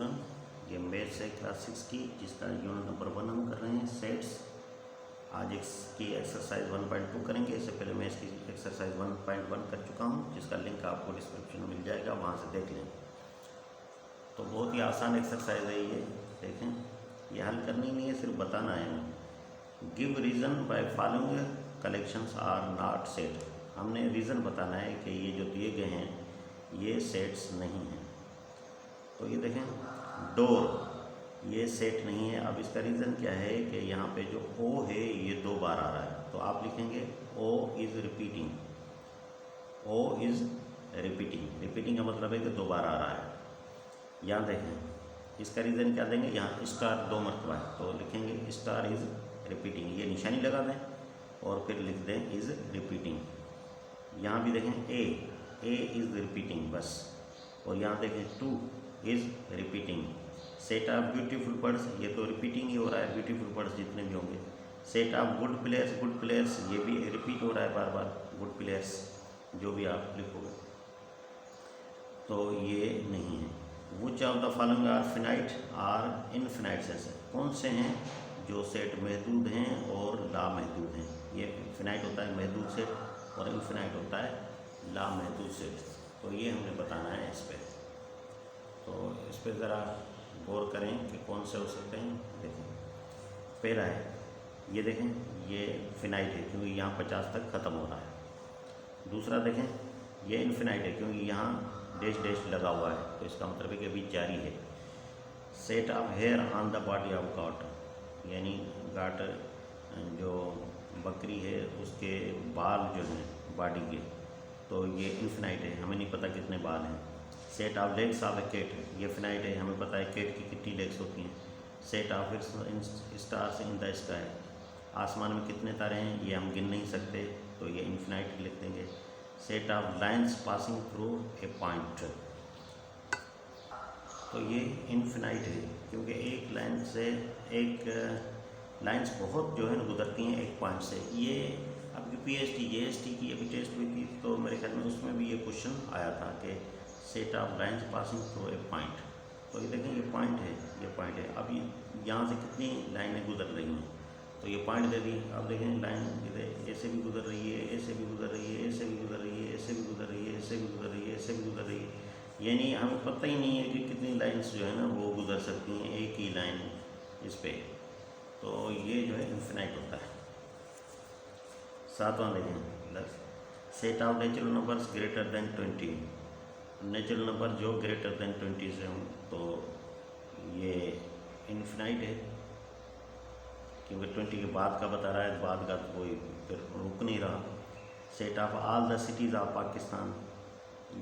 Student, ये maths है class 6 की, जिसका यूनिट नंबर 1 हम कर रहे हैं सेट्स। आज इसकी एक्सरसाइज 1.2 करेंगे। इससे पहले मैं इसकी एक्सरसाइज 1.1 कर चुका हूँ, जिसका लिंक आपको डिस्क्रिप्शन में मिल जाएगा, वहाँ से देख लें। तो बहुत ही आसान एक्सरसाइज है ये। देखें, ये हल करनी नहीं है, सिर्फ बताना है हमें। Give reason by following collections are not set. हमने रीज़न बताना है कि ये जो दिए गए हैं ये सेट्स नहीं हैं। तो ये देखें, डोर ये सेट नहीं है। अब इसका रीज़न क्या है कि यहाँ पे जो ओ है ये 2 बार आ रहा है, तो आप लिखेंगे O is repeating. O is repeating, repeating का मतलब है कि 2 बार आ रहा है। यहाँ देखें, इसका रीज़न क्या देंगे, यहाँ स्टार 2 मरतबा है, तो लिखेंगे स्टार इज़ रिपीटिंग, ये निशानी लगा दें और फिर लिख दें इज़ रिपीटिंग। यहाँ भी देखें ए इज़ रिपीटिंग बस। और यहाँ देखें 2 is repeating. Set of beautiful birds, ये तो रिपीटिंग ही हो रहा है, ब्यूटीफुल बर्ड्स जितने भी होंगे। सेट ऑफ गुड प्लेयर्स, ये भी रिपीट हो रहा है बार बार, गुड प्लेयर्स जो भी आप लिखोगे, तो ये नहीं है। Which of the following are finite or infinite sets, कौन से हैं जो सेट महदूद हैं और लामहदूद हैं। ये फिनाइट होता है महदूद सेट और इनफिनाइट होता है लामहदूद सेट। तो ये हमने बताना है इस पर। तो इस पर ज़रा गौर करें कि कौन से हो सकते हैं। देखें, पहला है, ये देखें, ये फिनाइट है क्योंकि यहाँ 50 तक ख़त्म हो रहा है। दूसरा देखें, ये इनफिनाइट है क्योंकि यहाँ डैश डैश लगा हुआ है, तो इसका मतलब है कि अभी जारी है। Set of hair on the body of goat, यानी गाट जो बकरी है उसके बाल जो हैं बॉडी के, तो ये इनफिनाइट है, हमें नहीं पता कितने बाल हैं। Set of legs of a cat, ये फिनाइट है, हमें पता है कैट की कितनी लेग्स होती हैं। Set of stars in the sky, आसमान में कितने तारे हैं ये हम गिन नहीं सकते, तो ये इनफिनाइट लिख देंगे। Set of lines passing through a point, तो ये इनफिनाइट है क्योंकि एक लाइन से एक लाइन्स बहुत जो है ना गुजरती हैं एक पॉइंट से। ये आपकी पीएचडी जीएसटी की अभी टेस्ट हुई थी, तो मेरे ख्याल में उसमें भी ये क्वेश्चन आया था कि set of lines passing through a point. तो ये देखें, ये पॉइंट है, ये पॉइंट है। अब यहाँ से कितनी लाइनें गुजर रही हैं, तो ये पॉइंट दे दी। अब देखें, लाइन ऐसे भी गुजर रही है, ऐसे भी गुजर रही है, ऐसे भी गुजर रही है, ऐसे भी गुजर रही है, ऐसे भी गुजर रही है, ऐसे भी गुजर रही है, यानी हमें पता ही नहीं है कि कितनी लाइन्स जो है ना वो गुजर सकती हैं एक ही लाइन इस पर। तो ये जो है इनफिनाइट होता है। 7वां देखें, set of natural numbers greater than 20, natural number जो ग्रेटर देन 20 से हों, तो ये इनफिनाइट है क्योंकि 20 के बाद का बता रहा है, बाद का तो कोई फिर रुक नहीं रहा। Set of all the cities of Pakistan,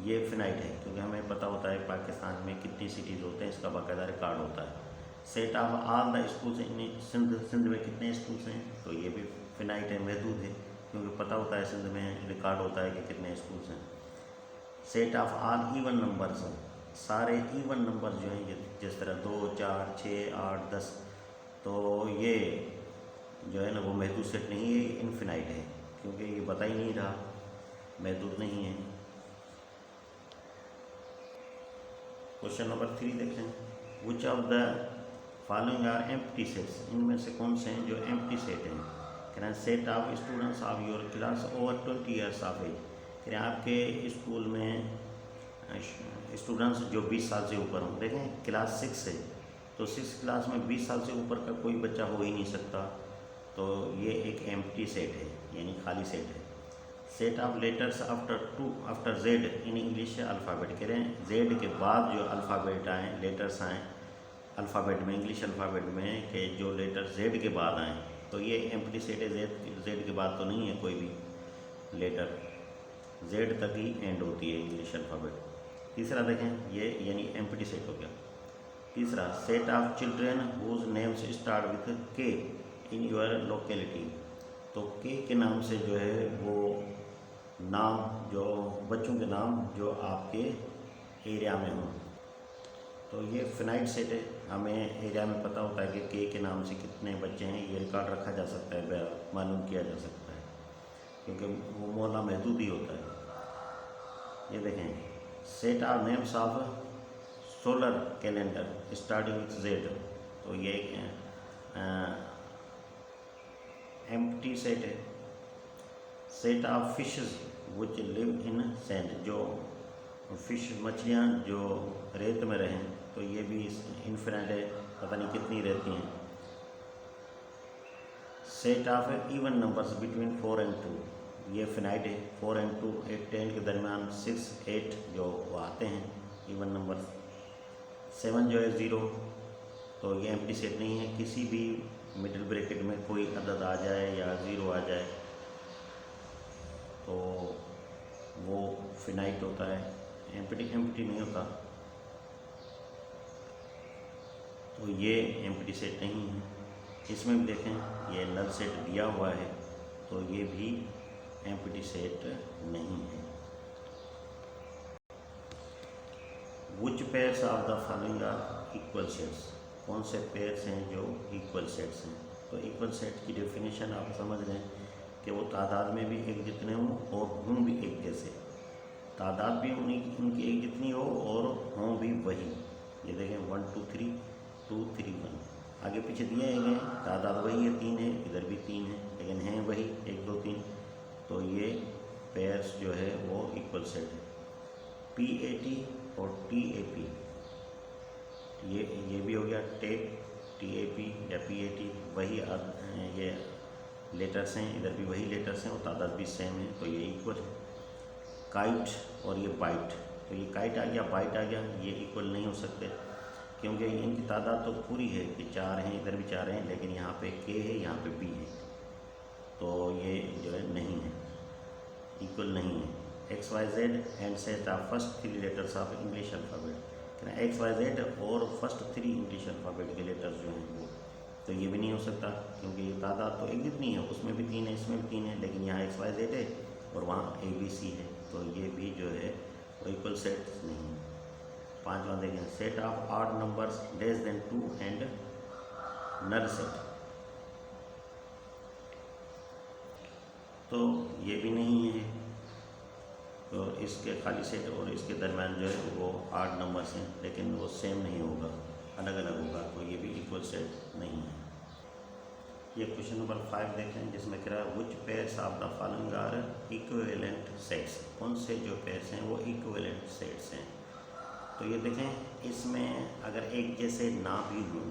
ये फिनाइट है क्योंकि हमें पता होता है पाकिस्तान में कितनी सिटीज़ होते हैं, इसका बाकायदा रिकॉर्ड होता है। Set of all the schools in Sindh में कितने स्कूल्स हैं, तो ये भी फिनाइट है, महदूद है क्योंकि पता होता है सिंध में रिकॉर्ड होता है कि कितने स्कूल्स हैं। Set of all even numbers, सारे इवन नंबर जो हैं, जिस तरह 2, 4, 6, 8, 10, तो ये जो है ना वो महदूद सेट नहीं है, इनफिनाइट है क्योंकि ये बता ही नहीं रहा, महदूद नहीं है। क्वेश्चन नंबर 3 देखें, which of the following are empty sets, इनमें से कौन से हैं जो एम्प्टी सेट हैं। कहना set of students of your class over 20 years of age, कहना आपके स्कूल में स्टूडेंट्स जो 20 साल से ऊपर हों। देखें, क्लास 6 है, तो 6 क्लास में 20 साल से ऊपर का कोई बच्चा हो ही नहीं सकता, तो ये एक एम्प्टी सेट है, यानी खाली सेट है। Set of letters after Z in English alphabet, कह रहे हैं जेड के बाद जो अल्फ़ाबेट आएँ, लेटर्स आएँ अल्फ़ाबेट में, इंग्लिश अल्फ़ाबेट में, कि जो लेटर जेड के बाद आएँ, तो ये एम्प्टी सेट है। जेड के बाद तो नहीं है कोई भी लेटर, जेड तक ही एंड होती है इंग्लिश अल्फ़ाबेट। तीसरा देखें, ये यानी एम्प्टी सेट हो गया। तीसरा, set of children whose names start with K in your locality, तो के नाम से जो है वो नाम, जो बच्चों के नाम जो आपके एरिया में हों, तो ये फिनाइट सेट है। हमें एरिया में पता होता है कि के नाम से कितने बच्चे हैं, ये रिकॉर्ड रखा जा सकता है, मालूम किया जा सकता है क्योंकि वो मौला महदूद ही होता है। ये देखें, set of names of solar calendar starting with Z, तो ये एम्प्टी सेट है। Set of fishes which live in sand, जो फिश मछलियाँ जो रेत में रहें, तो ये भी इन्फिनिट है, पता नहीं कितनी रहती हैं। Set of even numbers between 4 and 2, ये फिनाइट है। 4 and 2 8 10 के दरमियान 6 8 जो वो आते हैं इवन नंबर। 7 जो है 0, तो ये एम्प्टी सेट नहीं है। किसी भी मिडिल ब्रैकेट में कोई अदद आ जाए या 0 आ जाए तो वो फिनाइट होता है, एम्प्टी नहीं होता। तो ये एम्प्टी सेट नहीं है। इसमें भी देखें ये नल सेट दिया हुआ है, तो ये भी एम्प्टी सेट नहीं है। Which pairs of the following are equal sets, कौन से पेयर्स हैं जो इक्वल सेट्स हैं। तो इक्वल सेट की डेफिनेशन आप समझ रहे हैं कि वो तादाद में भी एक जितने हों और हों भी एक जैसे, तादाद भी उनकी एक जितनी हो और हों भी वही। ये देखें 1 2 3 2 3 1, आगे पीछे दिए गए तादाद वही है, 3 है, इधर भी 3 है, लेकिन हैं वही 1 2 3, तो ये पेयर्स जो है वो इक्वल सेट है। PAT और TAP, ये भी हो गया टेप, TAP या PAT, वही ये लेटर्स हैं, इधर भी वही लेटर्स हैं और तादाद भी सेम है, तो ये इक्वल है। काइट और ये बाइट, तो ये काइट आ गया बाइट आ गया, ये इक्वल नहीं हो सकते क्योंकि इनकी तादाद तो पूरी है कि 4 हैं, इधर भी 4 हैं, लेकिन यहाँ पे K है, यहाँ पे B है, तो ये जो है नहीं है, इक्वल नहीं है। XYZ and set of first 3 letters of English alphabet, XYZ और फर्स्ट 3 इंग्लिश अल्फ़ाबेट के लेटर्स जो हैं वो, तो ये भी नहीं हो सकता क्योंकि ये तादाद तो एक जितनी है, उसमें भी 3 है, इसमें भी 3 है, लेकिन यहाँ XYZ है और वहाँ ABC है, तो ये भी जो है वो इक्वल सेट नहीं है। 5वां देखें, set of odd numbers less than 2 and null set, तो ये भी नहीं है। तो इसके खाली सेट और इसके दरम्यान जो है वो 8 नंबर्स हैं, लेकिन वो सेम नहीं होगा, अलग अलग होगा, तो ये भी इक्वल सेट नहीं है। ये क्वेश्चन नंबर 5 देखें, जिसमें कह रहा है which pairs of the following are equivalent sets, कौन से जो पेयर्स हैं वो इक्विवेलेंट सेट्स हैं। तो ये देखें, इसमें अगर एक जैसे ना भी हो,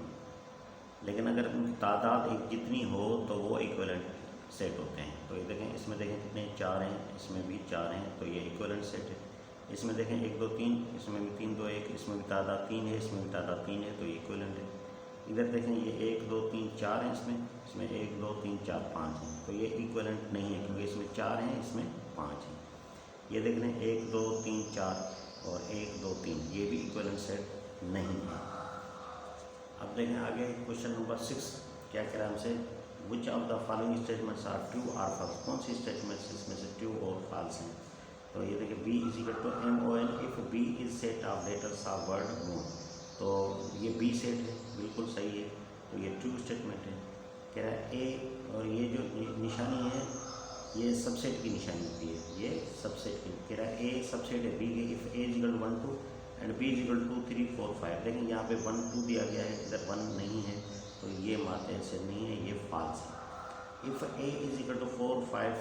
लेकिन अगर उनकी तादाद एक जितनी हो तो वो इक्विवेलेंट सेट होते हैं। तो ये देखें, इसमें देखें कितने 4 हैं, इसमें भी 4 हैं, तो ये इक्विवेलेंट सेट है। इसमें देखें 1 2 3, इसमें भी 3 2 1, इसमें भी तादाद 3 है, इसमें भी तादाद 3 है, तो ये इक्विवेलेंट है। इधर देखें ये 1 2 3 4 हैं, इसमें 1 2 3 4 5 हैं, तो ये इक्विवेलेंट नहीं है क्योंकि इसमें 4 हैं, इसमें 5 हैं। ये देख लें 1 2 3 4 और 1 2 3, ये भी इक्विवेलेंट सेट नहीं है। अब देखें आगे क्वेश्चन नंबर 6 क्या कह रहा है हमसे, which of the following statements are true और फॉल्स, कौन सी स्टेटमेंट्स इसमें से ट्रू और फॉल्स हैं। तो ये देखिए B = MON if B is set of letters of word मोन, तो ये B सेट है, बिल्कुल सही है, तो ये ट्रू स्टेटमेंट है। कह रहा है A, और ये जो निशानी है ये सबसेट की निशानी होती है, ये सबसेट की, कह रहा है A सबसेट है B के, इफ़ A = 1 2 एंड B = 2 3 4 5, लेकिन यहाँ पे 1 2 दिया गया है, इधर 1 नहीं है, तो ये माते से नहीं है, ये फॉल्स है। If A = 4 5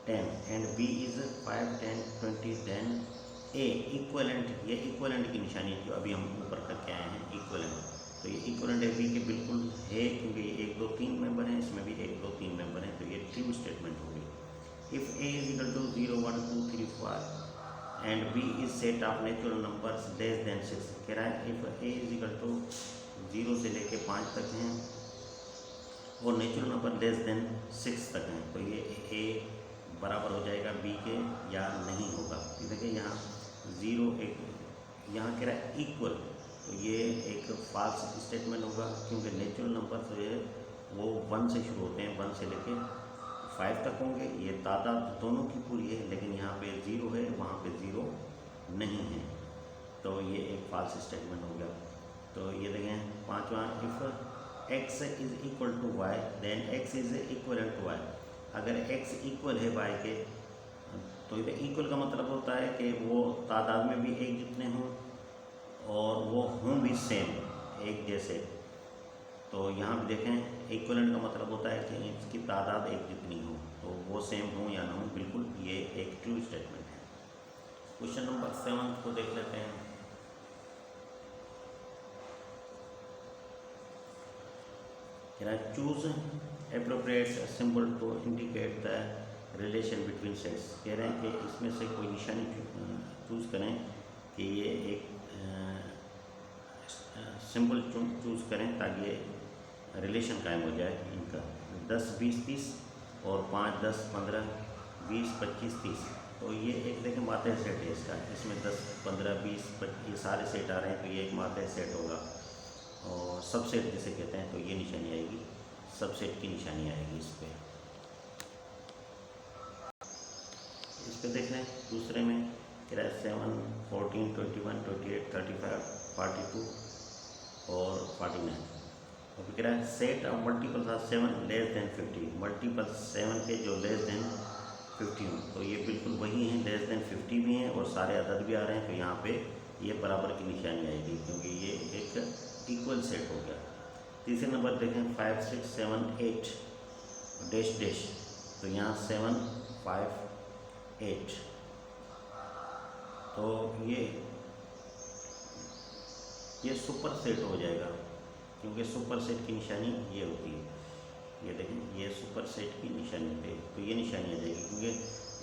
10 and B is 5 10 20, then A equivalent, ये इक्वलेंट की निशानी है जो अभी हम ऊपर करके आए हैं, इक्वलेंट, तो ये इक्वलेंट है B के बिल्कुल है क्योंकि ये 1 2 3 मेंबर हैं, इसमें भी 1 2 3 मेंबर हैं, तो ये ट्रू स्टेटमेंट होगी। If A = 0 1 2 3 4 and B is set of natural numbers less then 6, कह रहा है इफ़ A = 0 से लेके 5 तक हैं और नेचुरल नंबर लेस देन 6 तक हैं, तो ये A बराबर हो जाएगा B के या नहीं होगा। देखिए यहाँ 0 एक, यहाँ कह रहा है इक्वल, तो ये एक फॉल्स स्टेटमेंट होगा क्योंकि नेचुरल नंबर जो है वो 1 से शुरू होते हैं, 1 से लेके 5 तक होंगे, ये तादाद दोनों की पूरी है, लेकिन यहाँ पे 0 है, वहाँ पे 0 नहीं है, तो ये एक फॉल्स स्टेटमेंट हो गया। तो ये देखें 5वां, if x is equal to y then x is equivalent to y, अगर x इक्वल है y के, तो इधर इक्वल का मतलब होता है कि वो तादाद में भी एक जितने हों और वो हों भी सेम, एक जैसे। तो यहाँ भी देखें इक्विवेलेंट का मतलब होता है कि इसकी तादाद एक जितनी हो, तो वो सेम हो या ना हो, बिल्कुल ये एक ट्रू स्टेटमेंट है। क्वेश्चन नंबर 7 को देख लेते हैं। Choose appropriate symbol to indicate the relation between sets. कह रहे हैं कि इसमें से कोई निशानी चूज़ करें कि ये एक सिंबल चूज़ करें ताकि ये रिलेशन कायम हो जाए इनका। 10, 20, 30 और 5, 10, 15, 20, 25, 30। तो ये एक देखें माते सेट है इसका, इसमें 10, 15, 20, 25 ये सारे सेट आ रहे हैं, तो ये एक माते सेट होगा। और सबसेट जिसे कहते हैं, तो ये निशानी आएगी, सबसेट की निशानी आएगी इस पे देख लें। दूसरे में कह रहा है 7, 14, 21, 28, 35, 42 और 49। तो कह रहा है set of multiples of 7 less than 50। Multiple 7 के जो लेस देन 50 हों, तो ये बिल्कुल वही हैं, लेस देन 50 भी हैं और सारे अदद भी आ रहे हैं, तो यहाँ पे ये बराबर की निशानी आएगी क्योंकि ये एक इक्वल सेट हो गया। तीसरे नंबर देखें 5, 6, 7, 8 डैश डैश, तो यहाँ 7, 5, 8। तो ये सुपर सेट हो जाएगा क्योंकि सुपर सेट की निशानी ये होती है। ये देखें ये सुपर सेट की निशानी पे, तो ये निशानी आ जाएगी क्योंकि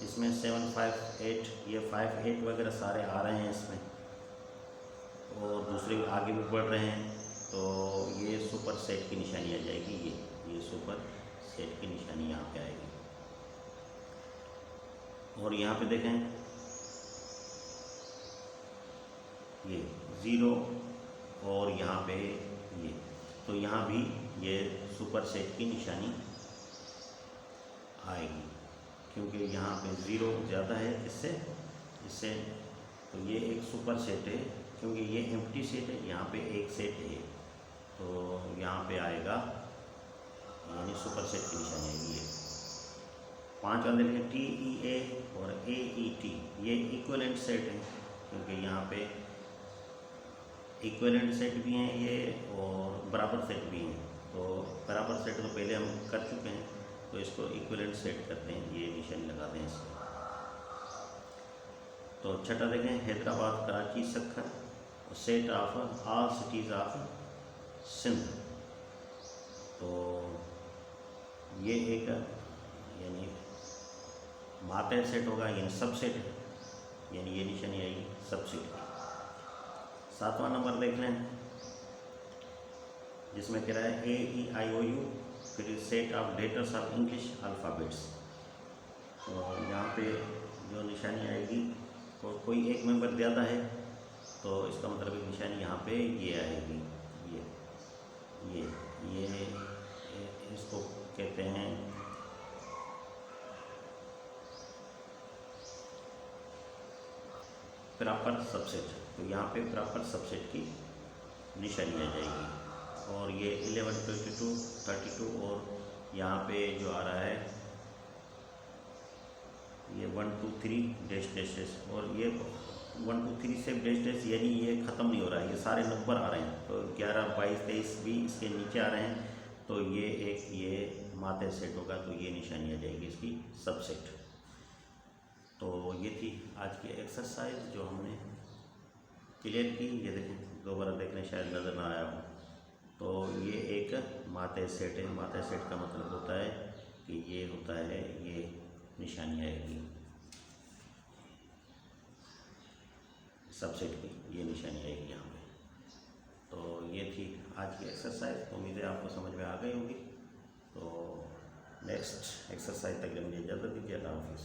इसमें 7, 5, 8 ये 5, 8 वगैरह सारे आ रहे हैं इसमें और दूसरे आगे भी बढ़ रहे हैं, तो ये सुपर सेट की निशानी आ जाएगी। ये सुपर सेट की निशानी यहाँ पे आएगी। और यहाँ पे देखें ये 0 और यहाँ पे ये, तो यहाँ भी ये सुपर सेट की निशानी आएगी क्योंकि यहाँ पे 0 ज़्यादा है इससे, तो ये एक सुपर सेट है क्योंकि ये एम्प्टी सेट है, यहाँ पे एक सेट है, तो यहाँ पे आएगा यानी सुपर सेट की निशानी आएगी। ये 5 वाले देखें TEA और AET, ये इक्विवेलेंट सेट है क्योंकि यहाँ पे इक्विवेलेंट सेट भी हैं ये और बराबर सेट भी हैं। तो बराबर सेट तो पहले हम कर चुके हैं, तो इसको इक्विवेलेंट सेट करते हैं, ये निशानी लगा दें इसको। तो छठा देखें Hyderabad, Karachi, Sukkur, set of all cities of Sindh. तो ये एक यानी माते सेट होगा यानी सबसेट, यानी ये निशानी आएगी सबसेट। 7वां नंबर देख लें जिसमें कह रहा है AEIOU, फिर set of letters of English alphabets. तो यहाँ पे जो निशानी आएगी तो कोई एक मेंबर ज़्यादा है, तो इसका मतलब निशानी यहाँ पे ये आएगी। ये इसको कहते हैं प्रॉपर सबसेट। तो यहाँ पे प्रॉपर सबसेट की निशानी आ जाएगी। और ये 11, 22, 32 और यहाँ पे जो आ रहा है ये 1, 2, 3 डैश डैश डैश, और ये 1, 2, 3 से डैश डैश, यानी ये ख़त्म नहीं हो रहा है, ये सारे नंबर आ रहे हैं। तो 11, 22, 23 भी इसके नीचे आ रहे हैं, तो ये माते सेट होगा, तो ये निशानी आ जाएगी इसकी सबसेट। तो ये थी आज की एक्सरसाइज जो हमने क्लियर की। ये देखें दोबारा देखने शायद नज़र ना आया हो, तो ये एक माते सेट है। माते सेट का मतलब होता है कि ये होता है, ये निशानी आएगी सबसेट की, ये निशानी आएगी यहाँ पे। तो ये थी आज की एक्सरसाइज, उम्मीद है आपको समझ में आ गई होगी। तो नेक्स्ट एक्सरसाइज तक के लिए मुझे इजाज़त दीजिए। अल्लाह हाफिज़।